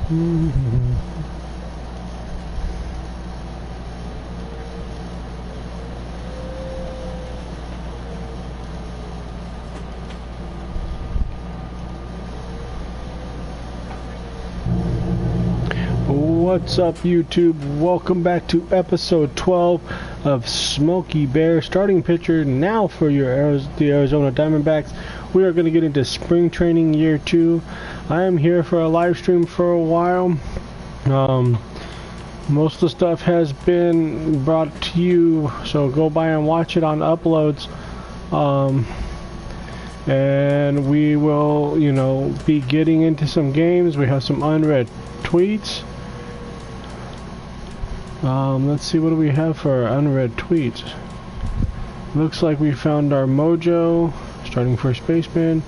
What's up, YouTube? Welcome back to episode 12 of Smoky Bear, starting pitcher now for the Arizona Diamondbacks. We are going to get into spring training year 2. I am here for a live stream for a while. Most of the stuff has been brought to you, so go by and watch it on uploads. And we will, be getting into some games. We have some unread tweets. Let's see, what do we have for our unread tweets? Looks like we found our Mojo, starting first baseman,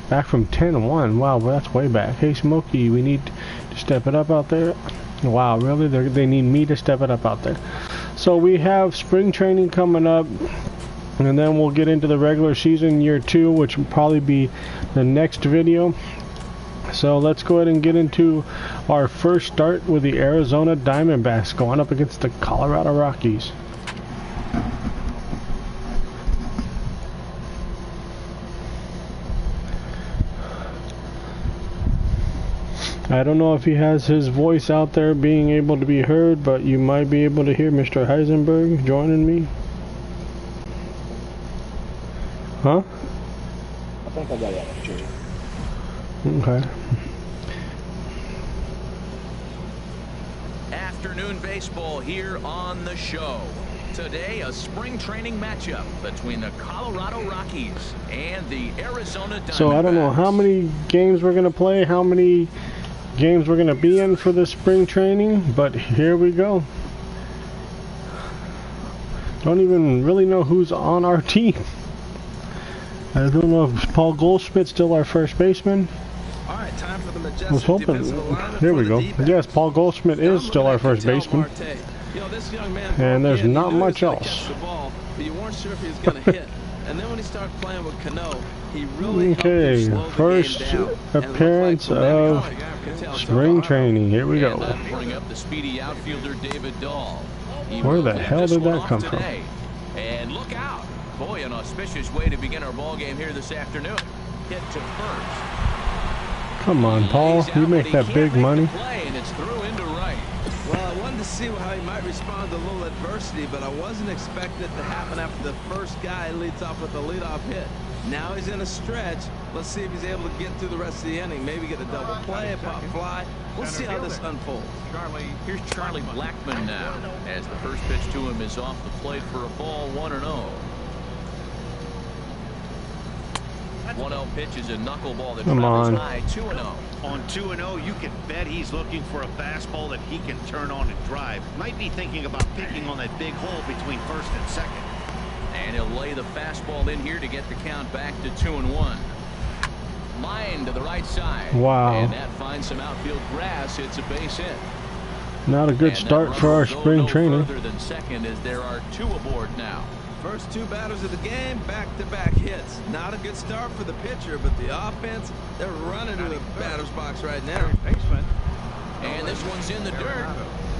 back from 10-1. Wow, well, that's way back. Hey, Smoky, we need to step it up out there. Wow, really? They need me to step it up out there. So we have spring training coming up, and then we'll get into the regular season year 2, which will probably be the next video. So let's go ahead and get into our first start with the Arizona Diamondbacks going up against the Colorado Rockies. I don't know if he has his voice out there being able to be heard, but you might be able to hear Mr. Heisenberg joining me. Huh? I think I got it. Okay. Afternoon baseball here on the show. Today, a spring training matchup between the Colorado Rockies and the Arizona Diamondbacks. So I don't know how many games we're going to play, how many games we're going to be in for the spring training, but here we go. Don't even really know who's on our team. I don't know if Paul Goldschmidt's still our first baseman. I was hoping. Here we go. Yes, Paul Goldschmidt is still our first baseman. And there's not much else. Okay, first appearance of spring training. Here we go. Where the hell did that come from? And look out. Boy, an auspicious way to begin our ball game here this afternoon. Hit to first. Come on, Paul. You make that big money. And it's through into right. Well, I wanted to see how he might respond to a little adversity, but I wasn't expecting it to happen after the first guy leads off with a leadoff hit. Now he's in a stretch. Let's see if he's able to get through the rest of the inning. Maybe get a double play, a pop fly. We'll see how this unfolds. Here's Charlie Blackmon now, as the first pitch to him is off the plate for a ball, 1-0. 1-0 pitch is a knuckleball that travels high, 2-0. On 2-0, you can bet he's looking for a fastball that he can turn on and drive. Might be thinking about picking on that big hole between first and second. And he'll lay the fastball in here to get the count back to 2-1. Line to the right side. Wow. And that finds some outfield grass. It's a base hit. Not a good start for our spring training. Further than second, as there are 2 aboard now. First 2 batters of the game, back-to-back hits. Not a good start for the pitcher, but the offense, they're running to the batter's box right now. And this one's in the dirt.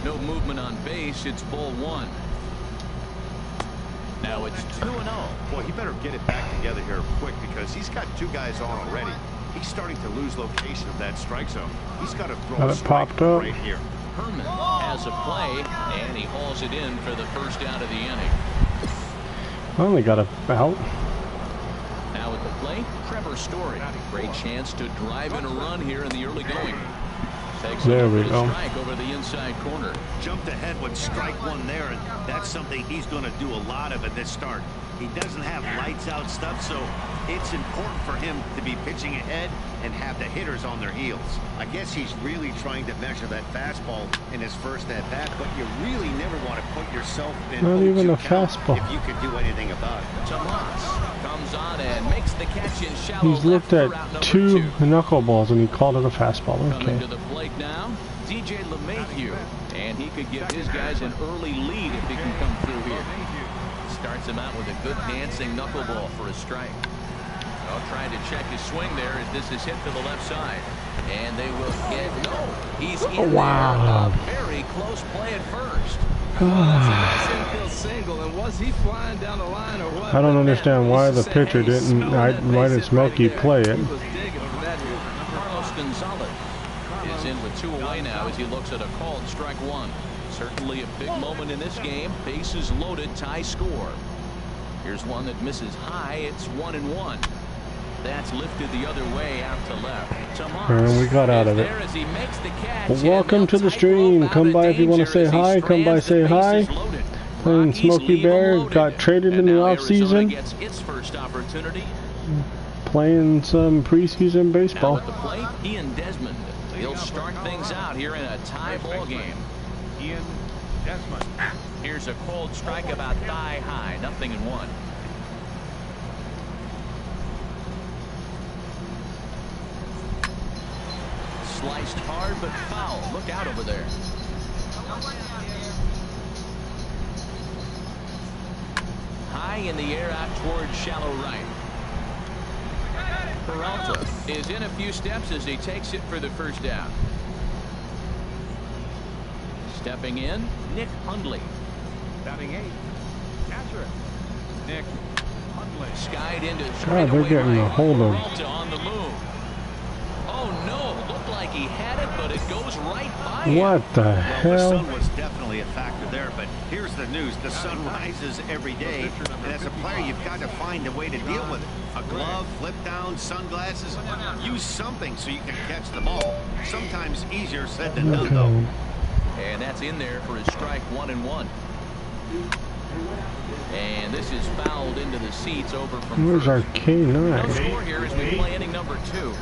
No movement on base. It's ball 1. Now it's 2-0. Boy, he better get it back together here quick, because he's got 2 guys on already. He's starting to lose location of that strike zone. He's got to throw a strike right here. Herman has a play, and he hauls it in for the first out of the inning. I only got a out. Now at the plate, Trevor Story. Great chance to drive in a run here in the early going. Takes there we go. Strike over the inside corner. Jumped ahead with strike 1 there, and that's something he's going to do a lot of at this start. He doesn't have lights out stuff, so it's important for him to be pitching ahead and have the hitters on their heels. I guess he's really trying to measure that fastball in his first at bat, but you really never want to put yourself in not even a fastball if you could do anything about it. Tomas comes on and makes the catch in shallow. He's looked at 2 knuckleballs and he called it a fastball. Okay. Coming to the plate now, DJ LeMahieu, and he could give his guys an early lead if he can come through here. Starts him out with a good dancing knuckleball for a strike. Trying to check his swing there as this is hit to the left side. And they will get, no, he's in wow. there. A very close play at first. That's a nice infield single, and was he flying down the line or what? I don't understand why the pitcher didn't, why did Smoky play it? He was digging for that here. Carlos Gonzalez is in with 2 away now as he looks at a called strike 1. Certainly a big moment in this game. Bases loaded, tie score. Here's one that misses high. It's 1-1. That's lifted the other way out to left. And we got out of it. Well, welcome to the stream. Come by if you want to say hi. Come by, say hi. Playing Smoky Bear. Got traded in the off season. Playing some preseason baseball. Now at the plate, Ian Desmond. He'll start things out here in a tie ball game. Ian Desmond. Here's a cold strike about thigh high. 0-1. Sliced hard but foul. Look out over there. High in the air out towards shallow right. Peralta is in a few steps as he takes it for the first down. Stepping in, Nick Hundley. Batting 8. Catcher. Nick Hundley. Skied into God, they're getting a hold of. Peralta on the move. Oh no, looked like he had it, but it goes right by him. What the hell? The sun was definitely a factor there, but here's the news. The sun rises every day, and as a player, you've got to find a way to deal with it. A glove, flip down, sunglasses. Use something so you can catch the ball. Sometimes easier said than done, though. And that's in there for his strike 1-1. And this is fouled into the seats over from Where's first. our K9? No score here as we play inning number 2.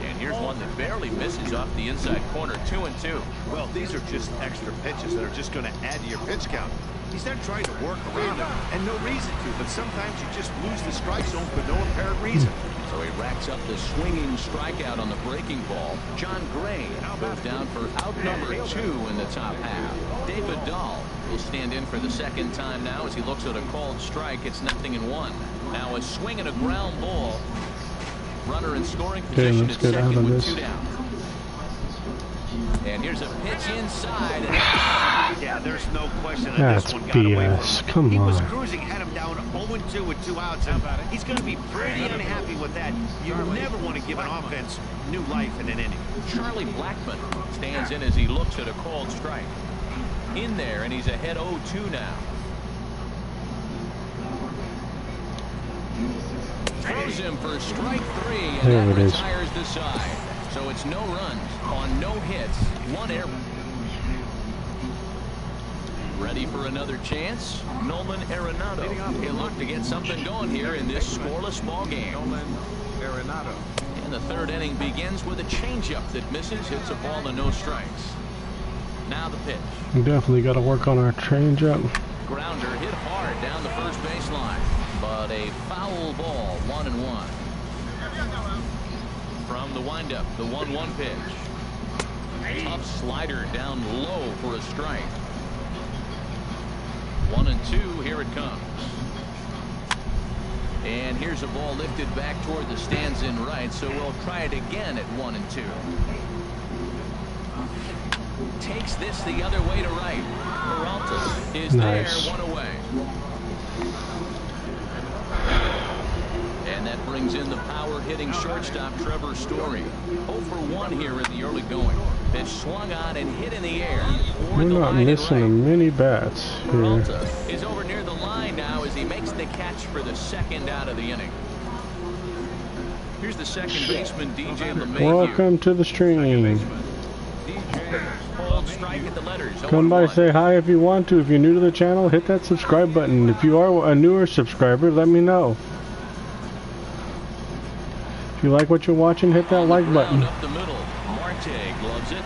And here's one that barely misses off the inside corner. 2-2. Well, these are just extra pitches that are just going to add to your pitch count. He's not trying to work around him, and no reason to, but sometimes you just lose the strike zone for no apparent reason. So he racks up the swinging strikeout on the breaking ball. John Gray goes down for out number 2 in the top half. David Dahl will stand in for the second time now as he looks at a called strike. It's 0-1. Now a swing and a ground ball. Runner in scoring position at second with 2 down. And here's a pitch inside. And yeah, there's no question that That's this one got away from BS. him. Come He was on. cruising, had him down 0-2 with 2 outs, and he's going to be pretty unhappy with that. You never want to give an offense new life in an inning. Charlie Blackmon stands in as he looks at a called strike. In there, and he's ahead 0-2 now. Throws him for strike 3, and There that it is. retires the side. So it's no runs on no hits, 1 error. Ready for another chance? Nolan Arenado. He'll look to get something going here in this scoreless ball game. Nolan Arenado. And the 3rd inning begins with a changeup that misses, hits a ball and no strikes. Now the pitch. We definitely got to work on our changeup. Grounder hit hard down the first baseline, but a foul ball, 1-1. From the windup, the 1-1 pitch. Tough slider down low for a strike. 1-2, here it comes. And here's a ball lifted back toward the stands in right, so we'll try it again at 1-2. Takes this the other way to right. Peralta is Nice. there, 1 away. And that brings in the power-hitting shortstop Trevor Story. 0 for 1 here in the early going. Pitch swung on and hit in the air. We're not missing a mini bats here. Peralta is over near the line now as he makes the catch for the 2nd out of the inning. Here's the second baseman, DJ LeMahieu. Welcome to the stream. Cold strike at the letters. Come by, say hi if you want to. If you're new to the channel, hit that subscribe button. If you are a newer subscriber, let me know. If you like what you're watching, hit that like button. Up the middle. Marte gloves it.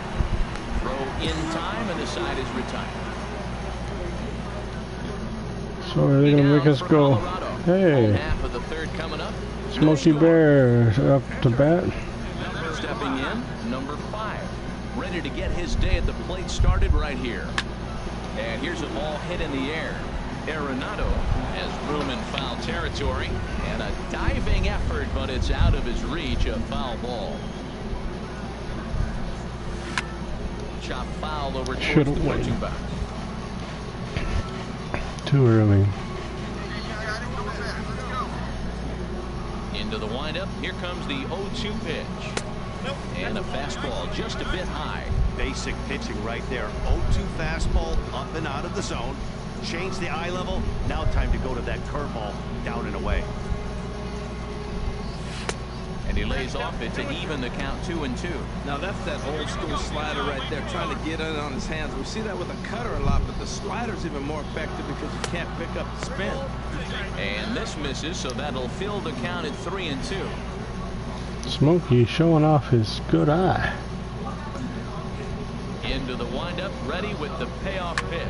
Throw in time, and the side is retired. So are they going to make us go? Hey, Half of the 3rd coming up. Smoky Bear up to bat. Stepping in, number 5. Ready to get his day at the plate started right here. And here's a ball hit in the air. Arenado has room in foul territory, and a diving effort, but it's out of his reach. A foul ball. Chop foul over towards the pitching box. Too early. Into the windup. Here comes the 0-2 pitch. And a fastball just a bit high. Basic pitching right there. 0-2 fastball up and out of the zone. Change the eye level. Now time to go to that curveball down and away. And he lays off it to even the count 2-2. Now that's that old school slider right there, trying to get it on his hands. We see that with a cutter a lot, but the slider's even more effective because you can't pick up the spin. And this misses, so that'll fill the count at 3-2. Smoky showing off his good eye. Into the windup, ready with the payoff pitch.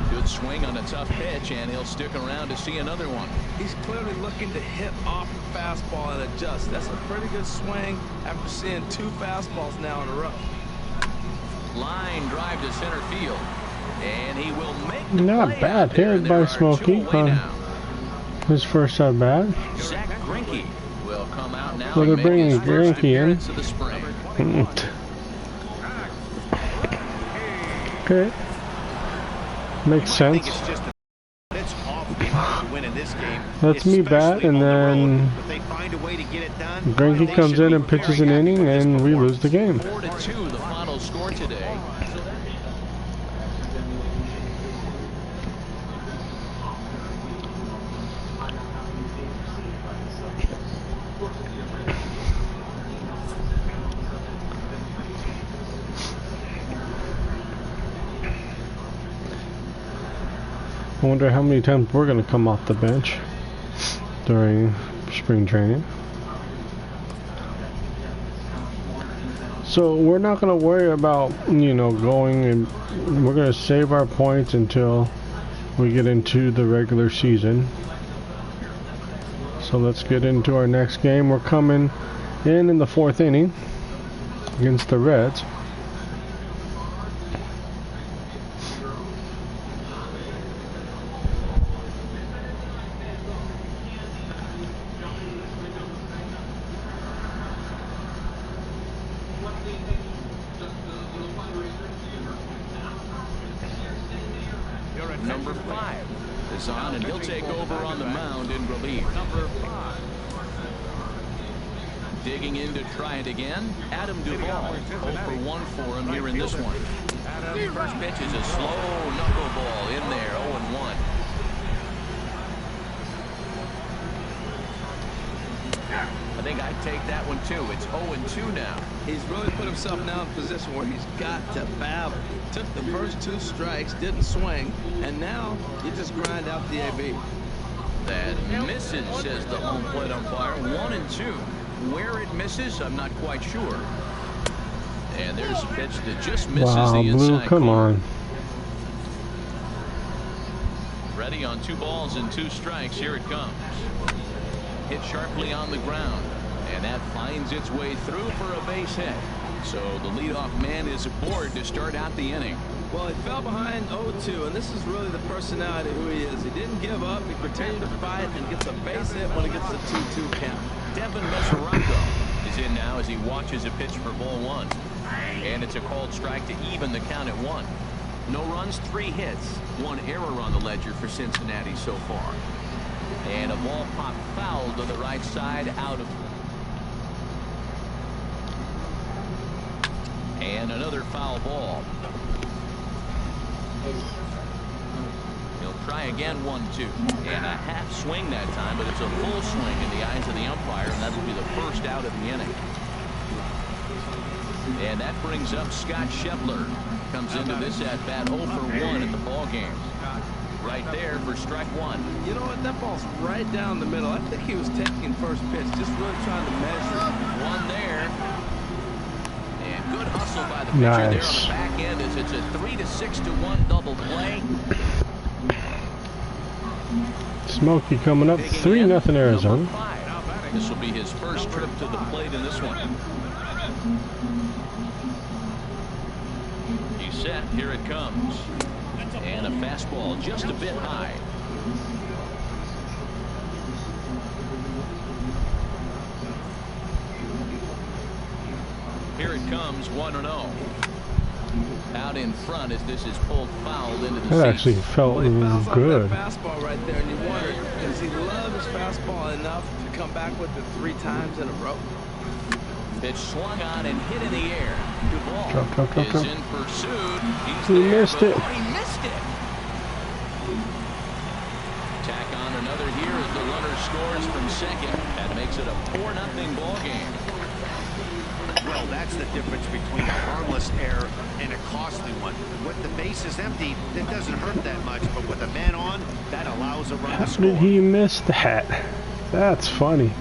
Good swing on a tough pitch, and he'll stick around to see another one. He's clearly looking to hit off the fastball and adjust. That's a pretty good swing after seeing 2 fastballs now in a row. Line drive to center field, and he will make the Not play bad out there. hit by Smoky on his first at bat. Zach Greinke will come out now. So they're and make bringing his first Greinke in. appearance of the spring. Okay. Makes sense. That's me bat, and then Greinke comes in and pitches an inning, and we lose the game. 4-2, the final score today. I wonder how many times we're going to come off the bench during spring training. So we're not going to worry about, you know, going, and we're going to save our points until we get into the regular season. So let's get into our next game. We're coming in the 4th inning against the Reds. Number 5 is on, and he'll take over on the mound in relief. Number 5. Digging in to try it again, Adam Duvall. 0 for 1 for him here in this one. First pitch is a slow knuckleball in there, 0-1. I think I'd take that one too. It's 0-2 now. He's really put himself now in a position where he's got to battle. Took the first 2 strikes, didn't swing, and now you just grind out the AB. That misses, says the home plate umpire. 1-2. Where it misses, I'm not quite sure. And there's a pitch that just misses the inside Blue, come corner. on. Ready on 2 balls and 2 strikes. Here it comes. Hit sharply on the ground, and that finds its way through for a base hit. So the leadoff man is aboard to start out the inning. Well, he fell behind 0-2, and this is really the personality who he is. He didn't give up. He continued to fight and gets a base hit when he gets a 2-2 count. Devin Mesoraco is in now as he watches a pitch for ball 1. And it's a called strike to even the count at 1. No runs, 3 hits, 1 error on the ledger for Cincinnati so far. And a ball popped foul to the right side, out of. And another foul ball. He'll try again, 1-2. And a half swing that time, but it's a full swing in the eyes of the umpire, and that'll be the first out of the inning. And that brings up Scott Schebler. Comes into this at-bat 0 for 1 at the ball game. Right there for strike 1. You know what? That ball's right down the middle. I think he was taking first pitch, just really trying to measure. 1 there. And good hustle by the pitcher there on the back end as it's a 3-6-1 double play. Smoky coming up, 3-0 Arizona. This will be his first trip to the plate in this one. He's set. Here it comes. And a fastball just a bit high. Here it comes, 1-0. Out in front as this is pulled foul into the seats. That actually felt Well, he fouls off good. that fastball right there, and you wonder, does he love his fastball enough to come back with it 3 times in a row? Pitch swung on and hit in the air. Duvall Drop. is in pursuit. He missed it. He missed it. Tack on another here as the runner scores from second. That makes it a 4-0 ball game. Well, that's the difference between a harmless error and a costly one. With the bases empty, it doesn't hurt that much, but with a man on, that allows a run How to score. did he miss that? That's funny.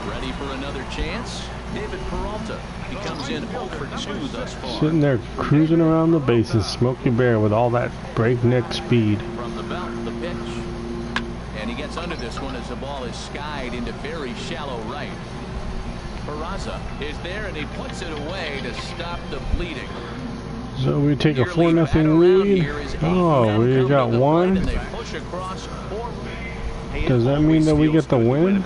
Ready for another chance? David Peralta. He comes in 0 for 2 thus far. Sitting there cruising around the bases, Smoky Bear with all that breakneck speed. From the belt, the pitch. And he gets under this one as the ball is skied into very shallow right. Peraza is there and he puts it away to stop the bleeding. So we take a 4-0 lead. Oh, we got one. And they push across 4. Does that mean that we get the win?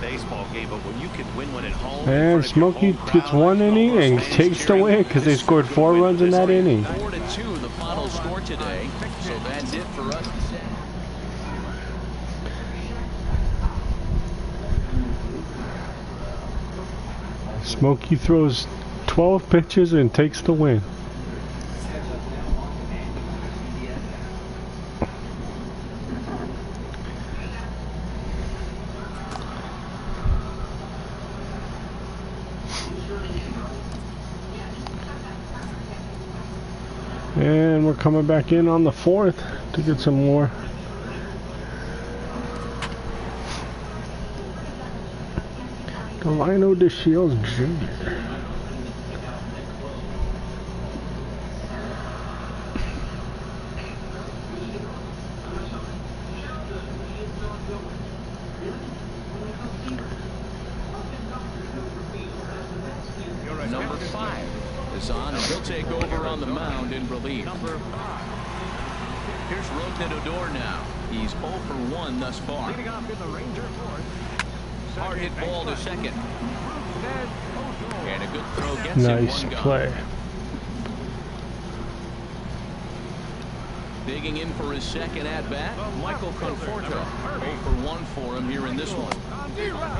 And Smoky gets 1 inning and takes the win because they scored 4 runs in that inning. 4-2 the final score today. So that's it for us to say. Smoky throws 12 pitches and takes the win. And we're coming back in on the 4th to get some more. Delino DeShields Jr. Number 5 is on, and he'll take over on the mound in relief. Here's Rougned Odor now. He's 0 for 1 thus far. Hard hit ball to second. And a good throw gets Nice him 1 play. gone. Digging in for his second at-bat, Michael Conforto. 0 for 1 for him here in this one.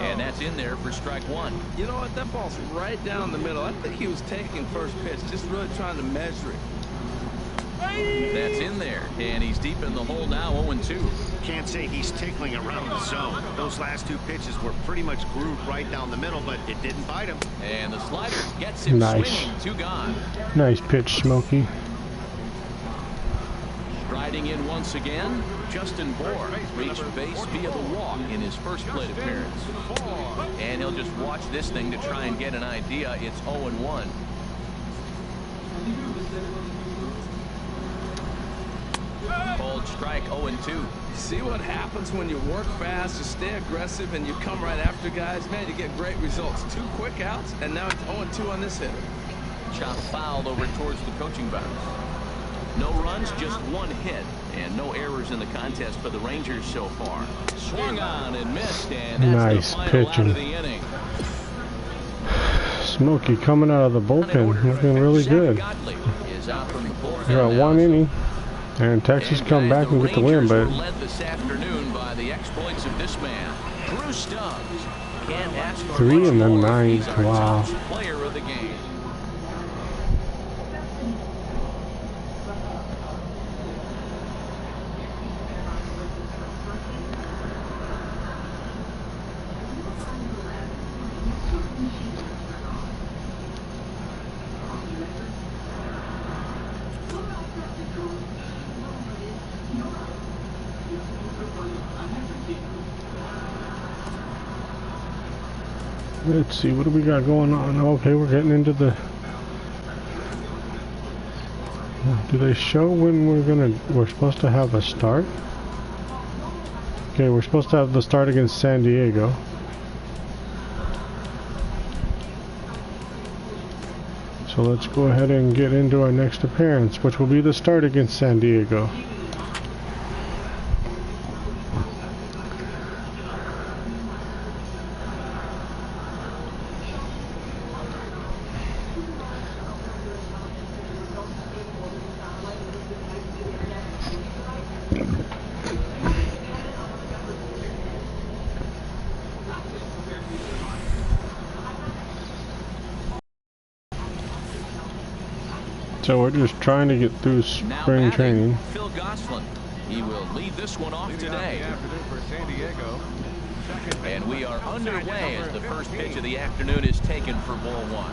And that's in there for strike 1. You know what? That ball's right down the middle. I think he was taking first pitch, just really trying to measure it. That's in there, and he's deep in the hole now, 0-2. Can't say he's tickling around the zone. Those last 2 pitches were pretty much grooved right down the middle, but it didn't bite him. And the slider gets him swinging, 2 gone. Nice pitch, Smoky. Striding in once again, Justin Bour reached base via the walk in his first plate appearance. And he'll just watch this thing to try and get an idea. It's 0-1. Cold strike, 0-2. See what happens when you work fast, you stay aggressive, and you come right after guys? Man, you get great results. 2 quick outs, and now it's 0-2 on this hitter. Chop fouled over towards the coaching box. No runs, just 1 hit, and no errors in the contest for the Rangers so far. Swung on and missed, and that's Nice the final pitching. out of the inning. Smoky coming out of the bullpen, looking really good. Is out from the bullpen We're at now. 1 inning, and Texas And come guys, back and get the win, Rangers but were led this afternoon by the exploits of this man, Drew Stubbs. Can't ask for 3 much in the more. 9th. He's our Wow. top player of the game. let's see, what do we got going on? Okay, we're getting into the... Do they show when we're supposed to have a start? Okay, we're supposed to have the start against San Diego. So let's go ahead and get into our next appearance, which will be the start against San Diego. So we're just trying to get through spring training. Phil Gosselin. He will lead this one off today. And we are underway as the first pitch of the afternoon is taken for ball one.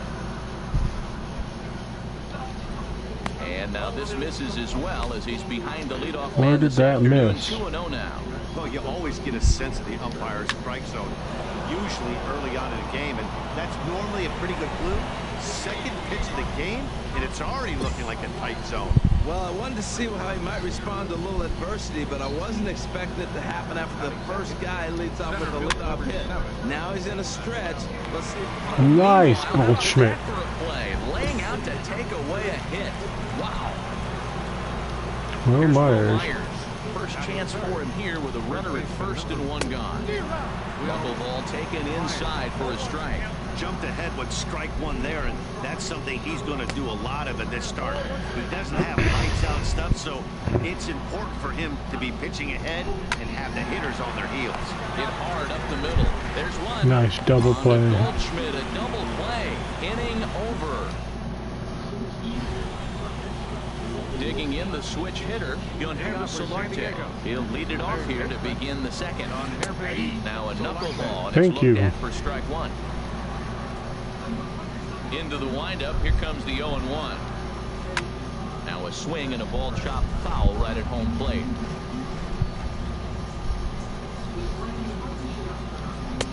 And now this misses as well as he's behind the leadoff man. Where did that miss? 2-0 now. Well, you always get a sense of the umpire's strike zone, usually early on in the game, and that's normally a pretty good clue. Second pitch of the game, and it's already looking like a tight zone. Well, I wanted to see how he might respond to a little adversity, but I wasn't expecting it to happen after the first guy leads off with a leadoff hit. Now he's in a stretch. Let's see. Nice, Goldschmidt. For a play, laying out to take away a hit. Wow. Well, Myers. First chance for him here with a runner at first and one gone. Knuckleball taken inside for a strike. Jumped ahead with strike one there, and that's something he's going to do a lot of in this start. He doesn't have lights out stuff, so it's important for him to be pitching ahead and have the hitters on their heels. Hit hard up the middle. There's one. Nice double play. Goldschmidt, a double play. Inning over. Digging in the switch hitter, Solarte. He'll lead it off here to begin the second. Now a knuckleball, and Thank it's you. looked at for strike one. Into the windup, here comes the 0-1. Now a swing and a ball chopped foul right at home plate.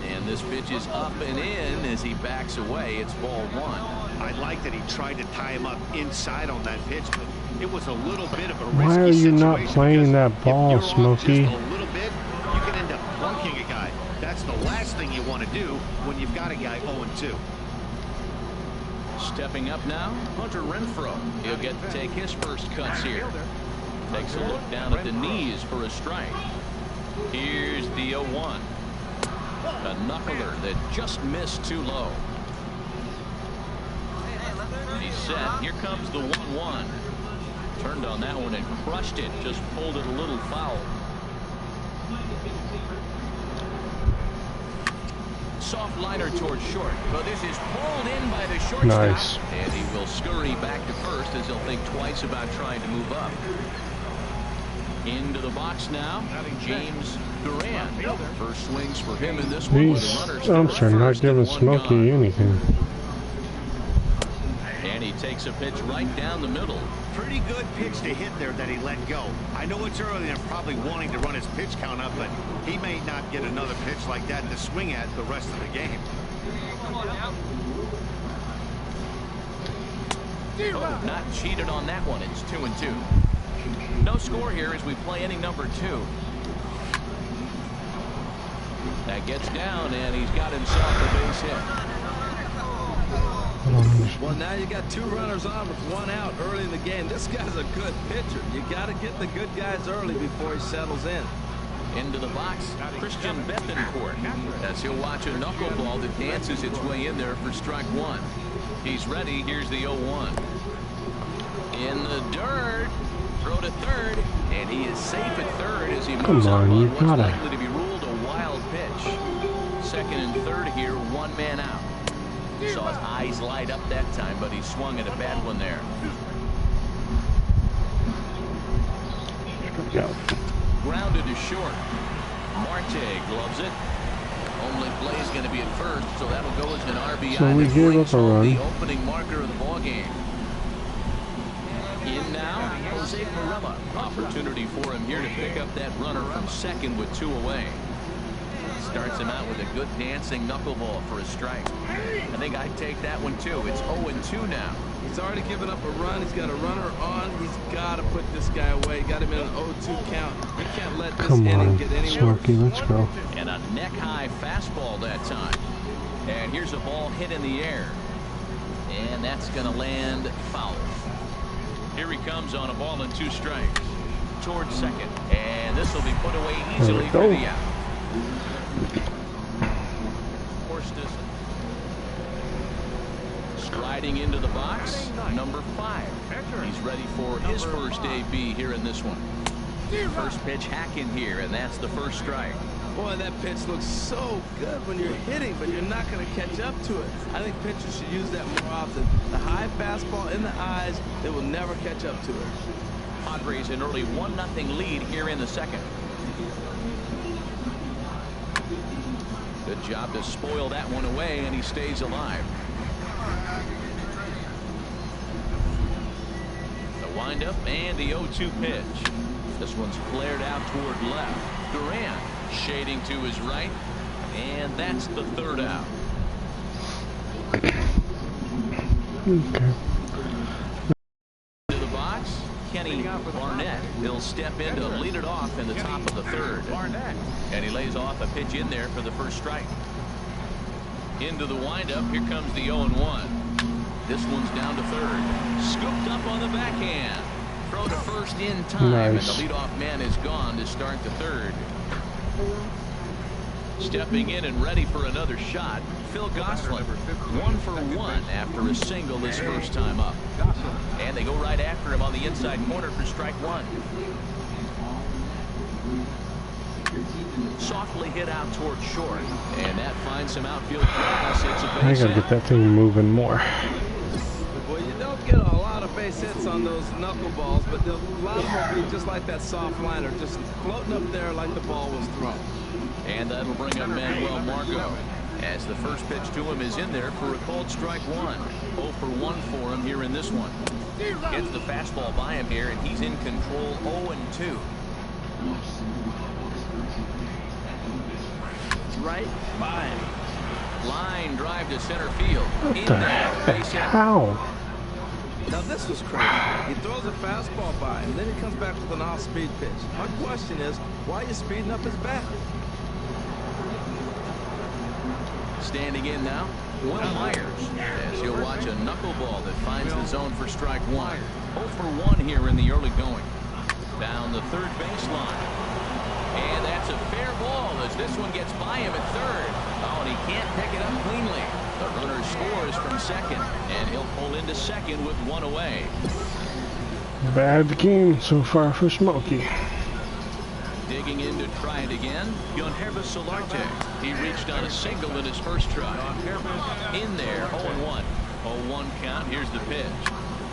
And this pitch is up and in as he backs away. It's ball one. I like that he tried to tie him up inside on that pitch, but it was a little bit of a risky Why are you not situation playing because that ball, if you're off Smoky? just a little bit, you can end up plunking a guy. That's the last thing you want to do when you've got a guy 0-2. Stepping up now, Hunter Renfroe. He'll get to take his first cuts here. Takes a look down at the knees for a strike. Here's the 0-1. A knuckler that just missed too low. He's set. Here comes the 1-1. Turned on that one and crushed it. Just pulled it a little foul. Soft liner towards short, but this is pulled in by the shortstop. Nice. And he will scurry back to first as he'll think twice about trying to move up. Into the box now, James Duran. First swings for him in this one. These umps are not giving Smoky anything. And he takes a pitch right down the middle. Pretty good pitch to hit there that he let go. I know it's early and probably wanting to run his pitch count up, but he may not get another pitch like that to swing at the rest of the game. Oh, not cheated on that one. It's 2-2. No score here as we play inning number 2. That gets down, and he's got himself a base hit. Well, now you got 2 runners on with 1 out early in the game. This guy's a good pitcher. You got to get the good guys early before he settles in. Into the box, Christian Bethencourt, as he'll watch a knuckleball that dances its way in there for strike one. He's ready. Here's the 0-1. In the dirt. Throw to third, and he is safe at third as he moves up on what's likely to be ruled a wild pitch. Second and third here, 1 man out. Saw his eyes light up that time, but he swung at a bad one there. Grounded to short. Marte gloves it. Only play is going to be at first, so that'll go as an RBI. So we gave up a run. The opening marker of the ball game. In now, Jose Morella. Opportunity for him here to pick up that runner from second with 2 away. Starts him out with a good dancing knuckleball for a strike. I think I'd take that one too. It's 0-2 now. He's already given up a run. He's got a runner on. He's got to put this guy away. Got him in an 0-2 count. He can't let this inning get any worse. Smoky, let's go. And a neck-high fastball that time. And here's a ball hit in the air. And that's going to land foul. Here he comes on a ball and 2 strikes. Towards second. And this will be put away easily for the out. Striding into the box, number 5. He's ready for his first AB here in this one. First pitch hack in here, and that's the first strike. Boy, that pitch looks so good when you're hitting, but you're not going to catch up to it. I think pitchers should use that more often. The high fastball in the eyes, they will never catch up to it. Padres an early 1-0 lead here in the second. Good job to spoil that one away, and he stays alive. The windup and the 0-2 pitch. This one's flared out toward left. Durant shading to his right, and that's the third out. Okay. To the box, Kenny Barnett. He'll step in to lead it off in the top of the third. And he lays off a pitch in there for the first strike. Into the windup, here comes the 0-1. This one's down to third. Scooped up on the backhand. Throw to first in time, nice. And the leadoff man is gone to start the third. Stepping in and ready for another shot, Phil Gosselin. 1 for 1 after a single his first time up. And they go right after him on the inside corner for strike 1. Softly hit out toward short, and that finds some outfield grass. It's a base I gotta get that thing moving more. Well, you don't get a lot of base hits on those knuckleballs, but a lot of them will be just like that soft liner, just floating up there like the ball was thrown. And that'll bring up Manuel Margot, as the first pitch to him is in there for a called strike 1. 0 for 1 for him here in this one. Gets the fastball by him here, and he's in control. 0-2. Right by him. Line drive to center field. What the heck? How? Now this was crazy. He throws a fastball by him, then he comes back with an off-speed pitch. My question is, why are you speeding up his bat? Standing in now, Will Myers, as you'll watch a knuckleball that finds the zone for strike 1. 0 for 1 here in the early going. Down the third baseline. And that's a fair ball as this one gets by him at third. Oh, and he can't pick it up cleanly. The runner scores from second, and he'll pull into second with 1 away. Bad game so far for Smoky. Digging in to try it again, Yonhervis Solarte. He reached on a single in his first try. In there, 0-1. 0-1 count. Here's the pitch.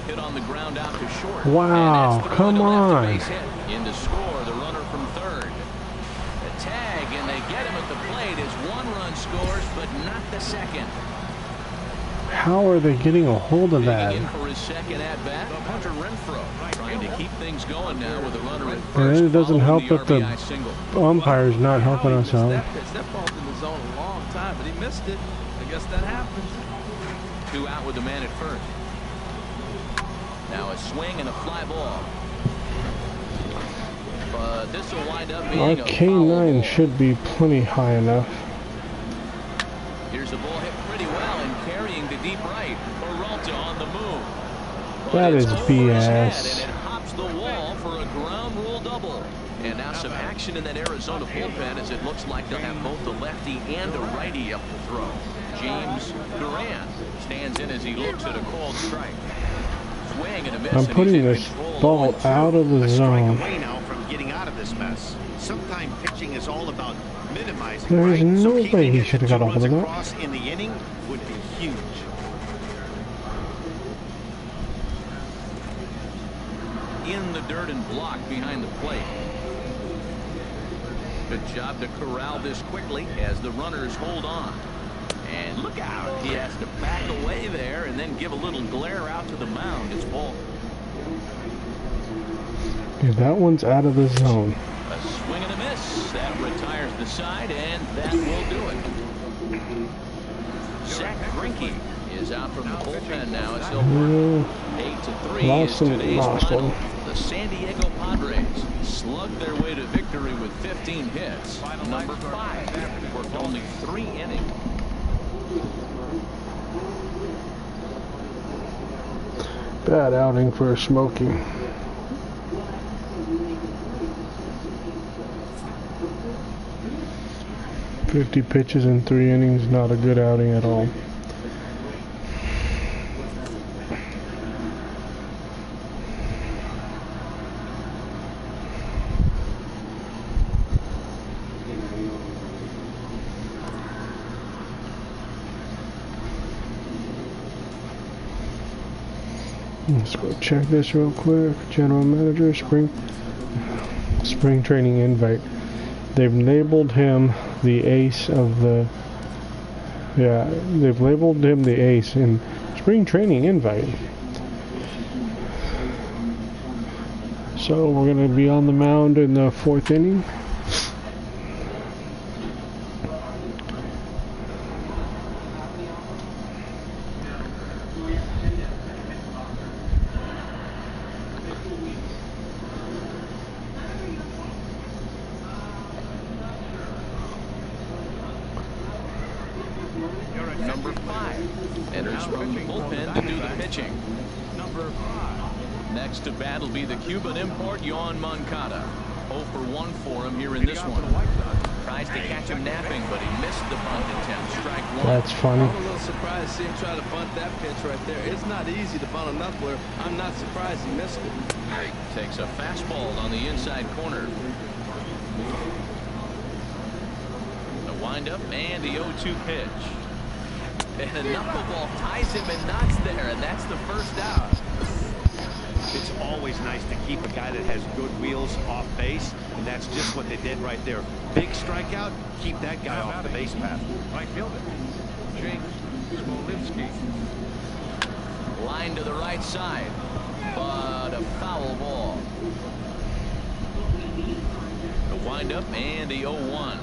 Hit on the ground out to short. Wow, come on. In to score, the runner from third. The tag, and they get him at the plate as 1 run scores, but not the second. How are they getting a hold of that? In for his second at bat, Hunter Renfroe trying to keep things going now with a runner at first. And it doesn't help that the umpire's not helping us out. That ball's in the zone a long time, but he missed it. I guess that happens. 2 out with the man at first. Now a swing and a fly ball. But this will wind up being Our a foul K9 ball. should be plenty high enough. Here's a ball hit pretty well and carrying to deep right. Peralta on the move. But That it's is over his head, BS. and it hops the wall for a ground rule double. And now some action in that Arizona bullpen as it looks like they'll have both a lefty and a righty up to throw. James Durant stands in as he looks at a called strike. Swing and a miss, I'm and putting he's in this control. ball 0-2. out of the A strike zone. away now from getting out of this mess. Sometimes pitching is all about minimizing. There is right? no So way keeping he it should have to got a 2 hold of runs that. across in the inning would be huge. In the dirt and blocked behind the plate. Good job to corral this quickly as the runners hold on. And look out. He has to back away there and then give a little glare out to the mound. It's ball. Okay, that one's out of the zone. A swing and a miss. That retires the side, and that will do it. Zach Greinke is out from the bullpen now as he'll work. 8-3 is today's final. The San Diego Padres slugged their way to victory with 15 hits. Number 5 worked only 3 innings. Bad outing for Smoky. "50 pitches in 3 innings, not a good outing at all." Let's go check this real quick. General manager, spring training invite. They've labeled him the ace of the. Yeah, they've labeled him the ace in spring training invite. So we're gonna be on the mound in the 4th inning. Number 5 enters from the bullpen to do the pitching. Number 5. Next to bat will be the Cuban import, Yoan Moncada. 0 for 1 for him here in this one. Tries to catch him napping, but he missed the bunt attempt. Strike 1. That's funny. I'm a little surprised to see him try to bunt that pitch right there. It's not easy to bunt a knuckler. I'm not surprised he missed it. Takes a fastball on the inside corner. The windup and the 0-2 pitch. And a knuckleball ties him in knots there, and that's the first out. It's always nice to keep a guy that has good wheels off base, and that's just what they did right there. Big strikeout, keep that guy off the base path. Right fielder, Jake Smoky. Line to the right side, but a foul ball. The windup and the 0-1.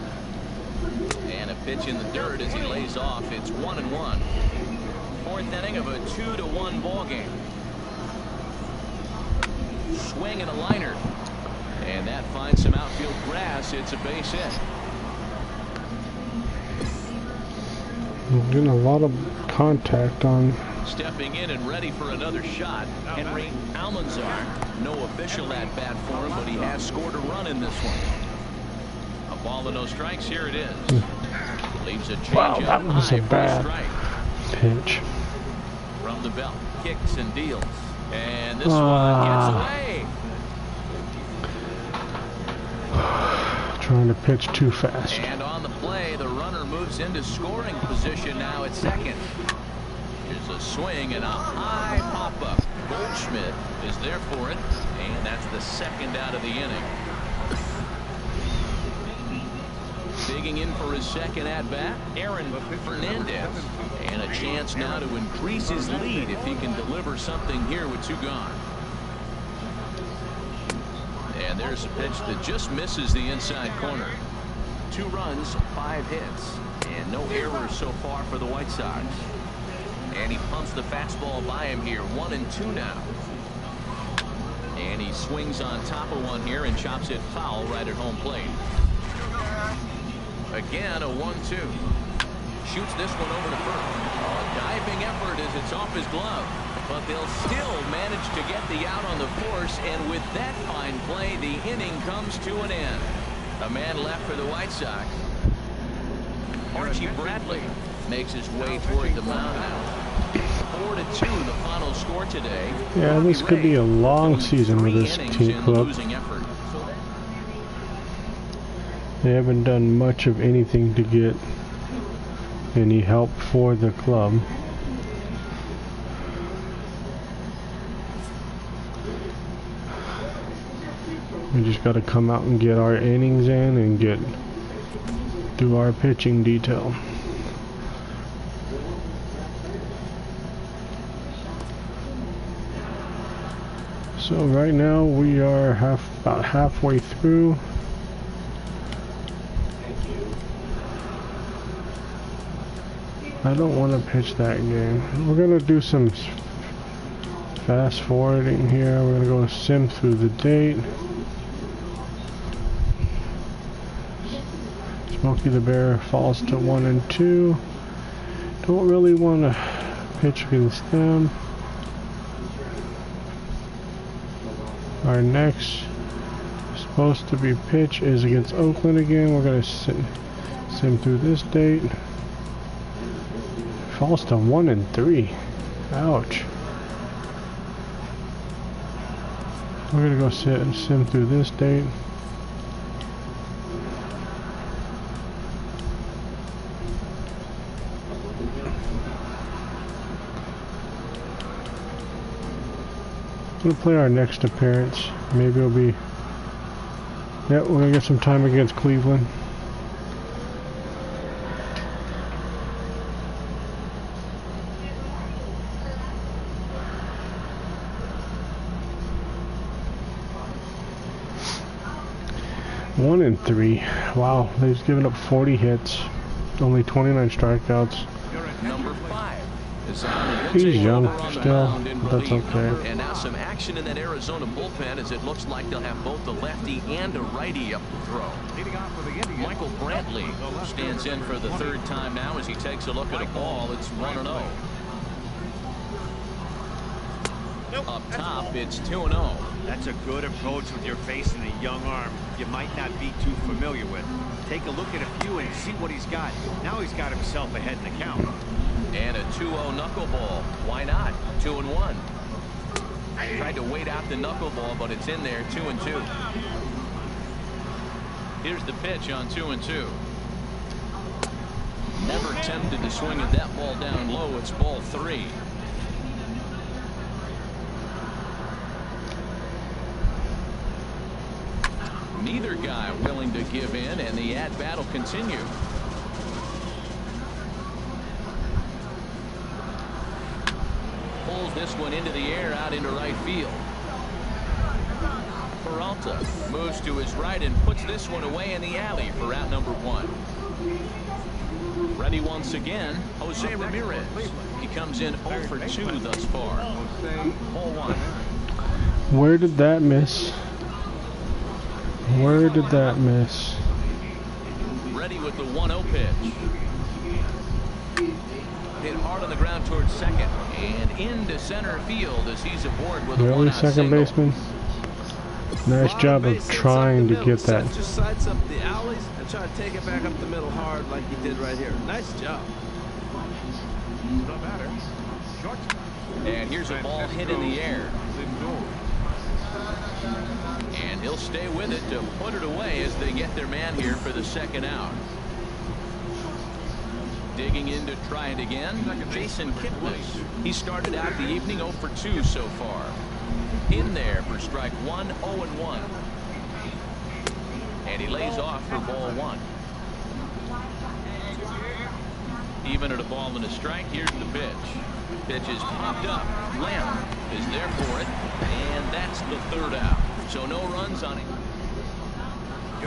And a pitch in the dirt as he lays off. It's 1-1. 4th inning of a 2-1 ball game. Swing and a liner, and that finds some outfield grass. It's a base hit. Getting a lot of contact on. Stepping in and ready for another shot, Henry Almanzar. No official at bat for him, but he has scored a run in this one. A ball and no strikes. Here it is. Leaves a change. Wow, that was a bad pitch. From the belt, kicks and deals, and this one gets away. Trying to pitch too fast. And on the play, the runner moves into scoring position now at second. Here's a swing and a high pop-up. Goldschmidt is there for it, and that's the 2nd out of the inning. Digging in for his 2nd at-bat, Aaron Fernandez. And a chance now to increase his lead if he can deliver something here with 2 gone. And there's a pitch that just misses the inside corner. 2 runs, 5 hits, and no errors so far for the White Sox. And he pumps the fastball by him here. 1-2 now. And he swings on top of one here and chops it foul right at home plate. Again, a 1-2. Shoots this one over to first. A diving effort as it's off his glove. But they'll still manage to get the out on the force, and with that fine play, the inning comes to an end. A man left for the White Sox. Archie Bradley makes his way toward the mound now. 4-2 the final score today. Yeah, this could be a long season with this team club. They haven't done much of anything to get any help for the club. We just got to come out and get our innings in and do our pitching detail. So right now we are about halfway through. I don't want to pitch that game. We're going to do some fast forwarding here. We're going to go sim through the date. Smoky the Bear falls to 1-2. Don't really want to pitch against them. Our next supposed to be pitch is against Oakland again. We're gonna sim through this date. Falls to 1-3. Ouch. We're gonna go sit and sim through this date. We'll play our next appearance. Maybe it'll be. Yep, we're gonna get some time against Cleveland. One and 3. Wow, they've given up 40 hits, only 29 strikeouts. Number 5 is on. He's young still, but that's okay. And now some action in that Arizona bullpen as it looks like they'll have both a lefty and a righty up to throw. Michael Brantley stands in for the 3rd time now as he takes a look at a ball. It's 1-0. Up top, it's 2-0. That's a good approach with your facing a young arm you might not be too familiar with. Take a look at a few and see what he's got. Now he's got himself ahead in the count. And a 2-0 knuckleball. Why not? 2-1. Tried to wait out the knuckleball, but it's in there. 2-2. Here's the pitch on 2-2. Never tempted to swing at that ball down low. It's ball 3. Neither guy willing to give in, and the at-bat will continue. Pulls this one into the air out into right field. Peralta moves to his right and puts this one away in the alley for out number 1. Ready once again, Jose Ramirez. He comes in 0 for 2 thus far. Ball 1. Where did that miss? Where did that miss? Ready with the 1-0 pitch. Hit hard on the ground towards second and into center field as he's aboard with a Really, one-out second single. baseman? Nice job of trying to get that. Just sides up the alleys and try to take it back up the middle hard like he did right here. Nice job. No matter. Short. And here's a ball hit in the air. And he'll stay with it to put it away as they get their man here for the 2nd out. Digging in to try it again, Jason Kipnis. He started out the evening 0 for 2 so far. In there for strike 1, 0-1. And he lays off for ball 1. Even at a ball and a strike, here's the pitch. Pitch is popped up. Lamb is there for it. And that's the 3rd out. So no runs on it.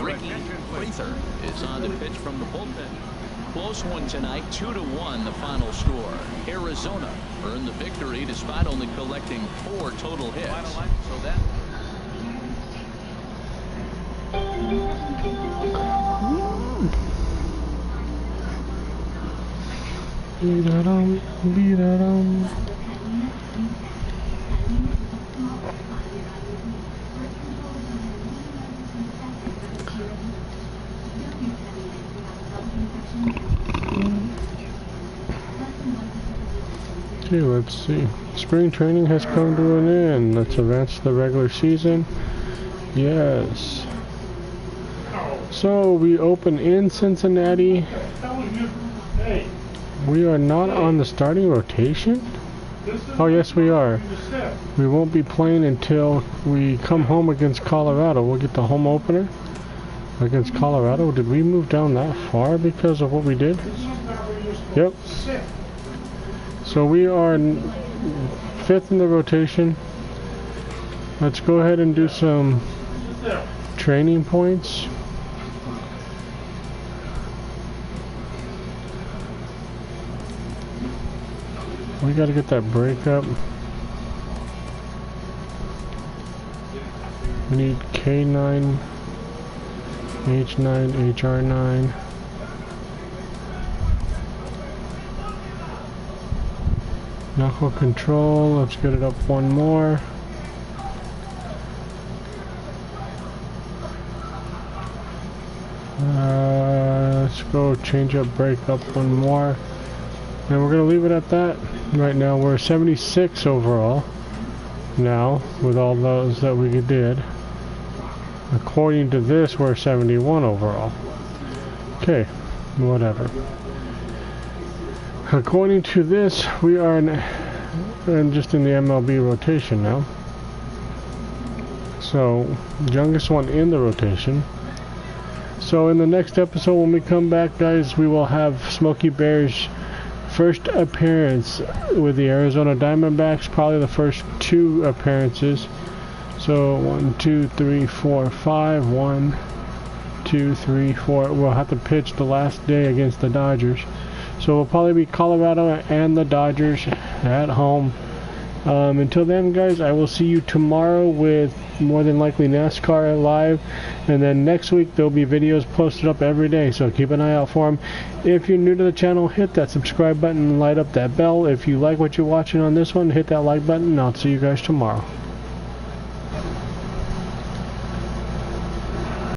Ricky Prather is on the pitch from the bullpen. Close one tonight, 2-1 the final score. Arizona earned the victory despite only collecting 4 total hits. So that Okay, let's see. Spring training has come to an end. Let's advance to the regular season. Yes. So we open in Cincinnati. We are not on the starting rotation? Oh, yes, we are. We won't be playing until we come home against Colorado. We'll get the home opener against Colorado. Did we move down that far because of what we did? Yep. So we are 5th in the rotation. Let's go ahead and do some training points. We got to get that break up. We need K9, H9, HR9. Knuckle control, let's get it up one more. go change up, break up one more. And we're going to leave it at that. Right now we're 76 overall. Now, with all those that we did. According to this, we're 71 overall. Okay, whatever. According to this, we are just in the MLB rotation now. So, youngest one in the rotation. So in the next episode when we come back, guys, we will have Smoky Bear's first appearance with the Arizona Diamondbacks, probably the first 2 appearances. So 1, 2, 3, 4, 5. 1, 2, 3, 4. We'll have to pitch the last day against the Dodgers. So we'll probably be Colorado and the Dodgers at home. Until then, guys, I will see you tomorrow with more than likely NASCAR live, and then next week there'll be videos posted up every day, so keep an eye out for them. If you're new to the channel, hit that subscribe button and light up that bell. If you like what you're watching on this one, hit that like button, and I'll see you guys tomorrow.